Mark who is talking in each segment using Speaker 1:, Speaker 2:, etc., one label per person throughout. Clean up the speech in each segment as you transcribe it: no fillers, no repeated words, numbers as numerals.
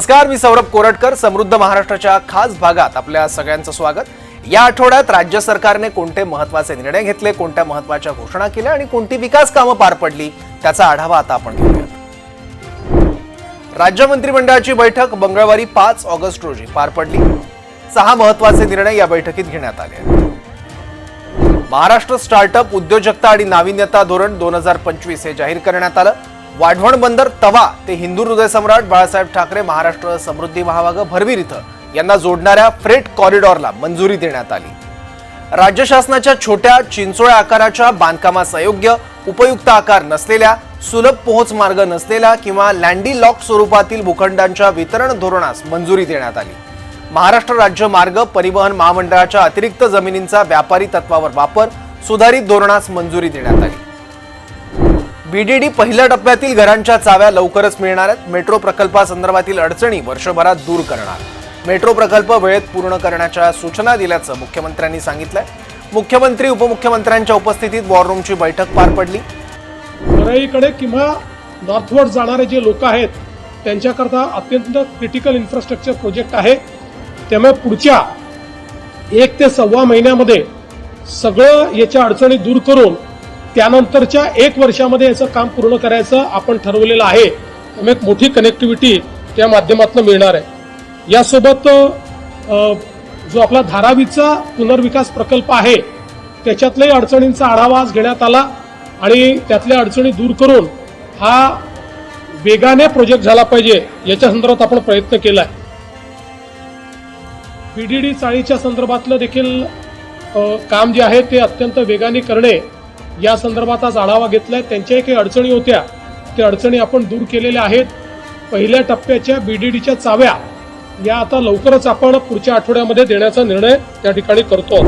Speaker 1: नमस्कार, मी सौरभ कोरटकर. समृद्ध महाराष्ट्राच्या खास भागात आपल्या सगळ्यांचं स्वागत. या आठवड्यात राज्य सरकारने कोणते महत्त्वाचे निर्णय घेतले, कोणत्या महत्त्वाच्या घोषणा केल्या आणि कोणती विकास कामं पार पडली त्याचा आढावा आता आपण घेऊयात. राज्य मंत्रिमंडळाची बैठक मंगळवारी 5 ऑगस्ट रोजी पार पडली. 6 महत्त्वाचे निर्णय या बैठकीत घेण्यात आले. महाराष्ट्र स्टार्टअप उद्योजकता आणि नाविन्यता धोरण 2025 हे जाहीर करण्यात आलं. वाढवण बंदर तवा ते हिंदू हृदय सम्राट बाळासाहेब ठाकरे महाराष्ट्र समृद्धी महामार्ग भरवीर इथं यांना जोडणाऱ्या फ्रेट कॉरिडॉरला मंजुरी देण्यात आली. राज्य शासनाच्या छोट्या चिंचोळ्या आकाराच्या बांधकामास अयोग्य, उपयुक्त आकार नसलेल्या, सुलभ पोहोच मार्ग नसलेल्या किंवा लँडी लॉक स्वरूपातील भूखंडांच्या वितरण धोरणास मंजुरी देण्यात आली. महाराष्ट्र राज्य मार्ग परिवहन महामंडळाच्या अतिरिक्त जमिनींचा व्यापारी तत्वावर वापर सुधारित धोरणास मंजुरी देण्यात आली. बीडीडी पहिल्या टप्प्यातील घरांच्या चाव्या लवकरच मिळणार आहेत. मेट्रो प्रकल्पासंदर्भातील अडचणी वर्षभरात दूर करणार. मेट्रो प्रकल्प वेळेत पूर्ण करण्याच्या सूचना दिल्याचं मुख्यमंत्र्यांनी सांगितलंय. मुख्यमंत्री उपमुख्यमंत्र्यांच्या उपस्थितीत वॉर रूमची बैठक पार पडली.
Speaker 2: वरळीकडे किंवा नॉर्थवर्ड जाणारे जे लोक आहेत त्यांच्याकरता अत्यंत क्रिटिकल इन्फ्रास्ट्रक्चर प्रोजेक्ट आहे. त्यामुळे पुढच्या 1 ते सव्वा महिन्यामध्ये सगळं याच्या अडचणी दूर करून त्यानंतरच्या 1 वर्षामध्ये याचं काम पूर्ण करायचं आपण ठरवलेलं आहे. त्यामुळे एक मोठी कनेक्टिव्हिटी त्या माध्यमातून मिळणार आहे. यासोबत जो आपला धारावीचा पुनर्विकास प्रकल्प आहे त्याच्यातल्याही अडचणींचा आढावा आज घेण्यात आला आणि त्यातल्या अडचणी दूर करून हा वेगाने प्रोजेक्ट झाला पाहिजे याच्या संदर्भात आपण प्रयत्न केला आहे. बीडीडी चाळीच्या संदर्भातलं देखील काम जे आहे ते अत्यंत वेगाने करणे या संदर्भात आज आढावा घेतलाय. त्यांच्याही काही अडचणी होत्या, त्या अडचणी आपण दूर केलेल्या आहेत. पहिल्या टप्प्याच्या बीडीडीच्या चाव्या या आता लवकरच आपण पुढच्या आठवड्यामध्ये देण्याचा निर्णय त्या ठिकाणी करतो.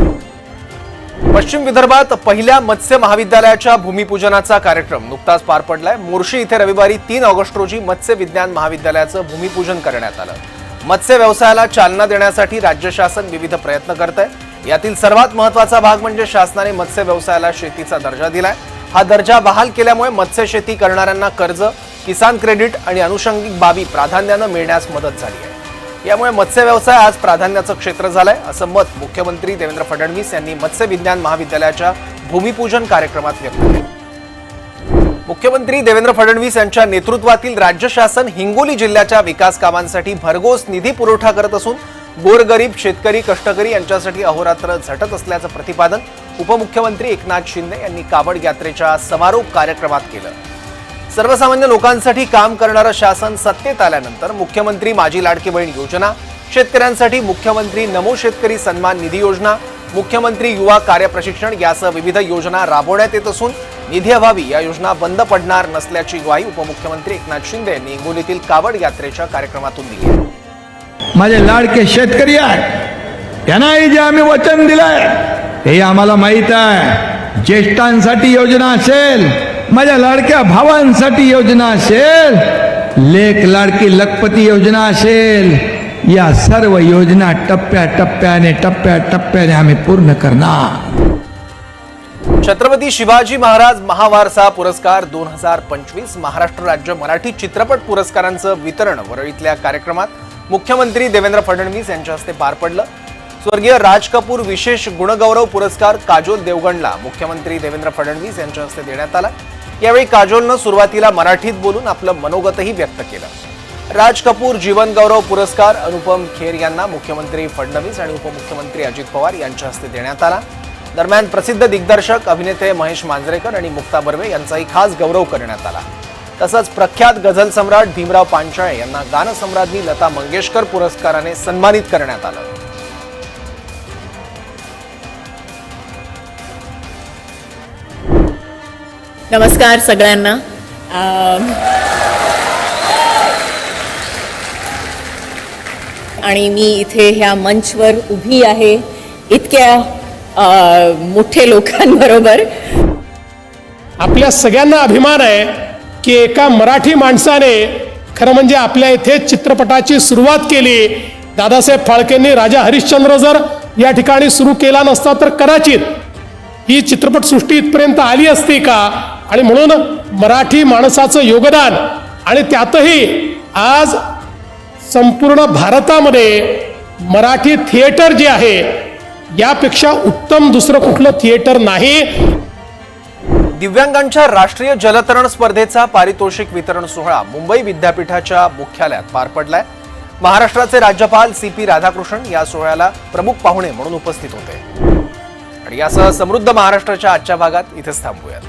Speaker 1: पश्चिम विदर्भात पहिल्या मत्स्य महाविद्यालयाच्या भूमिपूजनाचा कार्यक्रम नुकताच पार पडलाय. मोर्शी इथे रविवारी 3 ऑगस्ट रोजी मत्स्य विज्ञान महाविद्यालयाचं भूमिपूजन करण्यात आलं. मत्स्य व्यवसायाला चालना देण्यासाठी राज्य शासन विविध प्रयत्न करत आहे. यातील सर्वात महत्त्वाचा भाग म्हणजे शासनाने मत्स्य व्यवसायाला शेतीचा दर्जा दिलाय. हा दर्जा बहाल केल्यामुळे मत्स्य शेती करणाऱ्यांना कर्ज, किसान क्रेडिट आणि अनुषंगिक बाबी प्राधान्यानं मिळण्यास मदत झाली आहे. यामुळे मत्स्य व्यवसाय आज प्राधान्याचं क्षेत्र झालंय असं मत मुख्यमंत्री देवेंद्र फडणवीस यांनी मत्स्य विज्ञान महाविद्यालयाच्या भूमिपूजन कार्यक्रमात व्यक्त केलं. मुख्यमंत्री देवेंद्र फडणवीस यांच्या नेतृत्वातील राज्य शासन हिंगोली जिल्ह्याच्या विकास कामांसाठी भरघोस निधी पुरवठा करत असून गोरगरीब शेतकरी, कष्टकरी यांच्यासाठी अहोरात्र झटत असल्याचं प्रतिपादन उपमुख्यमंत्री एकनाथ शिंदे यांनी कावड यात्रेच्या समारोप कार्यक्रमात केलं. सर्वसामान्य लोकांसाठी काम करणारं शासन सत्तेत आल्यानंतर मुख्यमंत्री माझी लाडकी बहीण योजना, शेतकऱ्यांसाठी मुख्यमंत्री नमो शेतकरी सन्मान निधी योजना, मुख्यमंत्री युवा कार्य प्रशिक्षण यासह विविध योजना राबवण्यात येत असून निधी अभावी या योजना बंद पडणार नसल्याची ग्वाही उपमुख्यमंत्री एकनाथ शिंदे यांनी हिंगोलीतील कावड यात्रेच्या कार्यक्रमातून दिली आहे.
Speaker 3: माझे लाडके शेतकरी आहेत त्यांनाही जे आम्ही वचन दिलंय हे आम्हाला माहित आहे. ज्येष्ठांसाठी योजना असेल, माझ्या लाडक्या भावांसाठी योजना असेल, लेक लाडकी लखपती योजना असेल, या सर्व योजना टप्प्याटप्प्याने आम्ही पूर्ण करणार.
Speaker 1: छत्रपती शिवाजी महाराज महावारसा पुरस्कार 2025 महाराष्ट्र राज्य मराठी चित्रपट पुरस्कारांचं वितरण वरळीतल्या कार्यक्रमात मुख्यमंत्री देवेंद्र फडणवीस यांच्या हस्ते पार पडलं. स्वर्गीय राज कपूर विशेष गुणगौरव पुरस्कार काजोल देवगणला मुख्यमंत्री देवेंद्र फडणवीस यांच्या हस्ते देण्यात आला. यावेळी काजोलनं सुरुवातीला मराठीत बोलून आपलं मनोगतही व्यक्त केलं. राज कपूर जीवन गौरव पुरस्कार अनुपम खेर यांना मुख्यमंत्री फडणवीस आणि उपमुख्यमंत्री अजित पवार यांच्या हस्ते देण्यात आला. दरम्यान प्रसिद्ध दिग्दर्शक अभिनेते महेश मांजरेकर आणि मुक्ता बर्वे यांचाही खास गौरव करण्यात आला. तसंच प्रख्यात गझल सम्राट भीमराव पांचाळे यांना गानसम्राज्ञी लता मंगेशकर पुरस्काराने सन्मानित करण्यात आलं.
Speaker 4: नमस्कार सगळ्यांना. आणि मी इथे ह्या मंचवर उभी आहे इतक्या मोठे लोकांबरोबर.
Speaker 2: आपल्या सगळ्यांना अभिमान आहे की एका मराठी माणसाने खरं म्हणजे आपल्या इथे चित्रपटाची सुरुवात केली. दादासाहेब फाळकेंनी राजा हरिश्चंद्र जर या ठिकाणी सुरू केला नसता तर कदाचित ही चित्रपटसृष्टी इथपर्यंत आली असती का. आणि म्हणून मराठी माणसाचं योगदान आणि त्यातही आज संपूर्ण भारतामध्ये मराठी थिएटर जे आहे यापेक्षा उत्तम दुसरं कुठलं थिएटर नाही.
Speaker 1: दिव्यांगांच्या राष्ट्रीय जलतरण स्पर्धेचा पारितोषिक वितरण सोहळा मुंबई विद्यापीठाच्या मुख्यालयात पार पडलाय. महाराष्ट्राचे राज्यपाल CP राधाकृष्णन या सोहळ्याला प्रमुख पाहुणे म्हणून उपस्थित होते. आणि यासह समृद्ध महाराष्ट्राच्या आजच्या भागात इथेच थांबूयात.